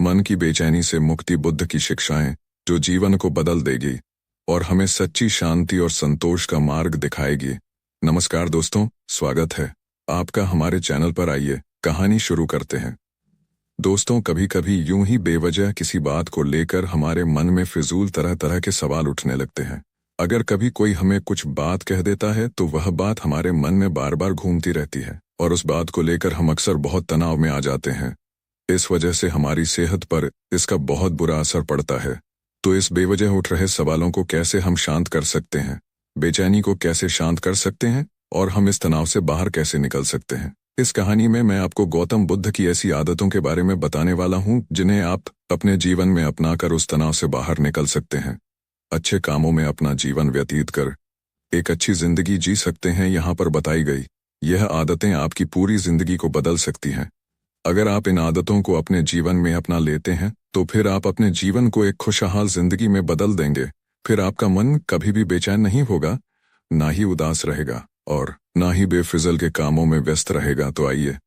मन की बेचैनी से मुक्ति, बुद्ध की शिक्षाएं जो जीवन को बदल देगी और हमें सच्ची शांति और संतोष का मार्ग दिखाएगी। नमस्कार दोस्तों, स्वागत है आपका हमारे चैनल पर। आइए कहानी शुरू करते हैं। दोस्तों, कभी कभी यूं ही बेवजह किसी बात को लेकर हमारे मन में फिजूल तरह तरह के सवाल उठने लगते हैं। अगर कभी कोई हमें कुछ बात कह देता है तो वह बात हमारे मन में बार बार घूमती रहती है और उस बात को लेकर हम अक्सर बहुत तनाव में आ जाते हैं। इस वजह से हमारी सेहत पर इसका बहुत बुरा असर पड़ता है। तो इस बेवजह उठ रहे सवालों को कैसे हम शांत कर सकते हैं, बेचैनी को कैसे शांत कर सकते हैं और हम इस तनाव से बाहर कैसे निकल सकते हैं, इस कहानी में मैं आपको गौतम बुद्ध की ऐसी आदतों के बारे में बताने वाला हूं जिन्हें आप अपने जीवन में अपनाकर उस तनाव से बाहर निकल सकते हैं, अच्छे कामों में अपना जीवन व्यतीत कर एक अच्छी जिंदगी जी सकते हैं। यहाँ पर बताई गई यह आदतें आपकी पूरी जिंदगी को बदल सकती हैं। अगर आप इन आदतों को अपने जीवन में अपना लेते हैं तो फिर आप अपने जीवन को एक खुशहाल जिंदगी में बदल देंगे। फिर आपका मन कभी भी बेचैन नहीं होगा, ना ही उदास रहेगा और ना ही बेफिजल के कामों में व्यस्त रहेगा। तो आइए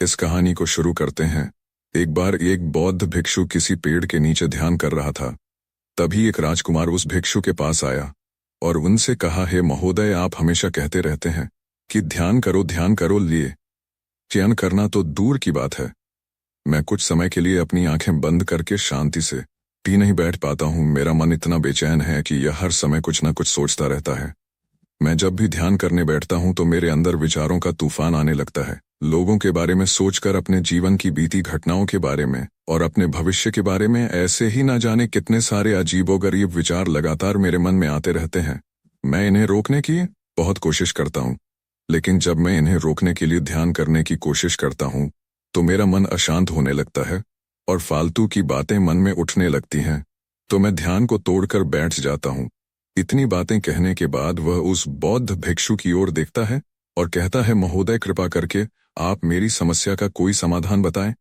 इस कहानी को शुरू करते हैं। एक बार एक बौद्ध भिक्षु किसी पेड़ के नीचे ध्यान कर रहा था। तभी एक राजकुमार उस भिक्षु के पास आया और उनसे कहा, हे महोदय, आप हमेशा कहते रहते हैं कि ध्यान करो, लिए ध्यान करना तो दूर की बात है। मैं कुछ समय के लिए अपनी आंखें बंद करके शांति से भी नहीं बैठ पाता हूं। मेरा मन इतना बेचैन है कि यह हर समय कुछ न कुछ सोचता रहता है। मैं जब भी ध्यान करने बैठता हूं तो मेरे अंदर विचारों का तूफान आने लगता है। लोगों के बारे में सोचकर, अपने जीवन की बीती घटनाओं के बारे में और अपने भविष्य के बारे में ऐसे ही ना जाने कितने सारे अजीबोगरीब विचार लगातार मेरे मन में आते रहते हैं। मैं इन्हें रोकने की बहुत कोशिश करता हूं, लेकिन जब मैं इन्हें रोकने के लिए ध्यान करने की कोशिश करता हूं तो मेरा मन अशांत होने लगता है और फालतू की बातें मन में उठने लगती हैं। तो मैं ध्यान को तोड़कर बैठ जाता हूं। इतनी बातें कहने के बाद वह उस बौद्ध भिक्षु की ओर देखता है और कहता है, महोदय, कृपा करके आप मेरी समस्या का कोई समाधान बताएं।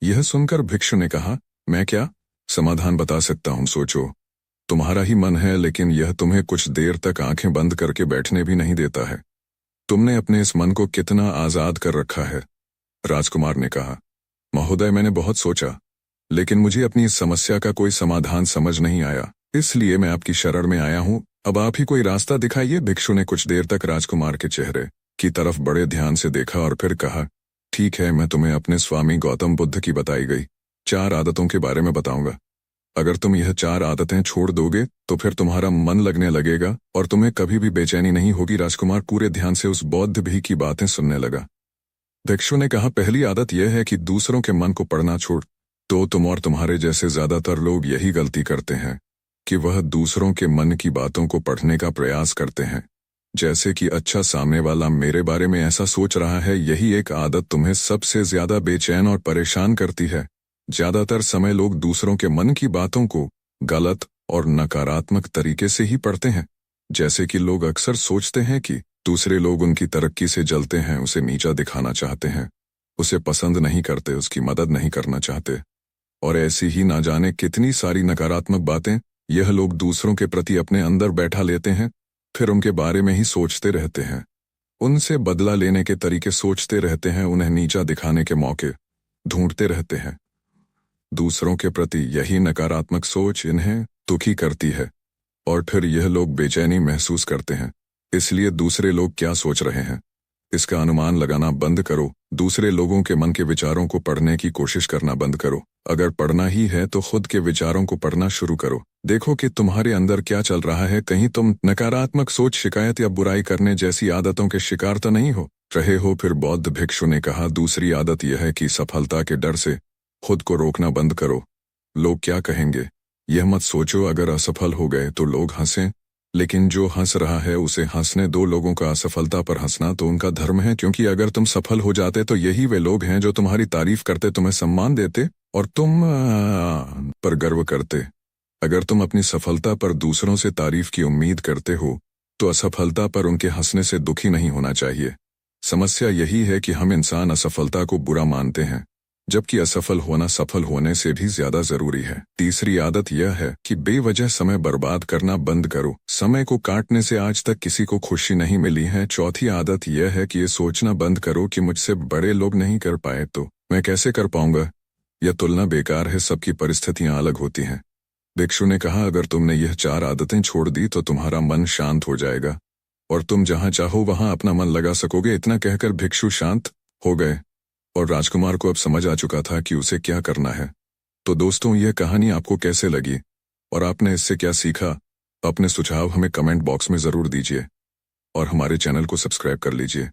यह सुनकर भिक्षु ने कहा, मैं क्या समाधान बता सकता हूं? सोचो, तुम्हारा ही मन है, लेकिन यह तुम्हें कुछ देर तक आंखें बंद करके बैठने भी नहीं देता है। तुमने अपने इस मन को कितना आजाद कर रखा है। राजकुमार ने कहा, महोदय, मैंने बहुत सोचा, लेकिन मुझे अपनी इस समस्या का कोई समाधान समझ नहीं आया, इसलिए मैं आपकी शरण में आया हूं। अब आप ही कोई रास्ता दिखाइए। भिक्षु ने कुछ देर तक राजकुमार के चेहरे की तरफ बड़े ध्यान से देखा और फिर कहा, ठीक है, मैं तुम्हें अपने स्वामी गौतम बुद्ध की बताई गई 4 आदतों के बारे में बताऊंगा। अगर तुम यह 4 आदतें छोड़ दोगे तो फिर तुम्हारा मन लगने लगेगा और तुम्हें कभी भी बेचैनी नहीं होगी। राजकुमार पूरे ध्यान से उस बौद्ध भी की बातें सुनने लगा। भिक्षु ने कहा, पहली आदत यह है कि दूसरों के मन को पढ़ना छोड़। तो तुम और तुम्हारे जैसे ज्यादातर लोग यही गलती करते हैं कि वह दूसरों के मन की बातों को पढ़ने का प्रयास करते हैं, जैसे कि अच्छा, सामने वाला मेरे बारे में ऐसा सोच रहा है। यही एक आदत तुम्हें सबसे ज्यादा बेचैन और परेशान करती है। ज्यादातर समय लोग दूसरों के मन की बातों को गलत और नकारात्मक तरीके से ही पढ़ते हैं। जैसे कि लोग अक्सर सोचते हैं कि दूसरे लोग उनकी तरक्की से जलते हैं, उसे नीचा दिखाना चाहते हैं, उसे पसंद नहीं करते, उसकी मदद नहीं करना चाहते और ऐसी ही ना जाने कितनी सारी नकारात्मक बातें यह लोग दूसरों के प्रति अपने अंदर बैठा लेते हैं। फिर उनके बारे में ही सोचते रहते हैं, उनसे बदला लेने के तरीके सोचते रहते हैं, उन्हें नीचा दिखाने के मौके ढूंढते रहते हैं। दूसरों के प्रति यही नकारात्मक सोच इन्हें दुखी करती है और फिर यह लोग बेचैनी महसूस करते हैं। इसलिए दूसरे लोग क्या सोच रहे हैं इसका अनुमान लगाना बंद करो। दूसरे लोगों के मन के विचारों को पढ़ने की कोशिश करना बंद करो। अगर पढ़ना ही है तो खुद के विचारों को पढ़ना शुरू करो। देखो कि तुम्हारे अंदर क्या चल रहा है। कहीं तुम नकारात्मक सोच, शिकायत या बुराई करने जैसी आदतों के शिकार तो नहीं हो रहे हो। फिर बौद्ध भिक्षु ने कहा, दूसरी आदत यह है कि सफलता के डर से खुद को रोकना बंद करो। लोग क्या कहेंगे यह मत सोचो। अगर असफल हो गए तो लोग हंसें, लेकिन जो हंस रहा है उसे हंसने दो। लोगों का असफलता पर हंसना तो उनका धर्म है, क्योंकि अगर तुम सफल हो जाते तो यही वे लोग हैं जो तुम्हारी तारीफ करते, तुम्हें सम्मान देते और तुम पर गर्व करते। अगर तुम अपनी सफलता पर दूसरों से तारीफ की उम्मीद करते हो तो असफलता पर उनके हंसने से दुखी नहीं होना चाहिए। समस्या यही है कि हम इंसान असफलता को बुरा मानते हैं, जबकि असफल होना सफल होने से भी ज्यादा जरूरी है। तीसरी आदत यह है कि बेवजह समय बर्बाद करना बंद करो। समय को काटने से आज तक किसी को खुशी नहीं मिली है। चौथी आदत यह है कि ये सोचना बंद करो कि मुझसे बड़े लोग नहीं कर पाए तो मैं कैसे कर पाऊंगा। यह तुलना बेकार है, सबकी परिस्थितियां अलग होती हैं। भिक्षु ने कहा, अगर तुमने यह 4 आदतें छोड़ दी तो तुम्हारा मन शांत हो जाएगा और तुम जहां चाहो वहां अपना मन लगा सकोगे। इतना कहकर भिक्षु शांत हो गए और राजकुमार को अब समझ आ चुका था कि उसे क्या करना है। तो दोस्तों, यह कहानी आपको कैसे लगी और आपने इससे क्या सीखा? अपने सुझाव हमें कमेंट बॉक्स में ज़रूर दीजिए और हमारे चैनल को सब्सक्राइब कर लीजिए।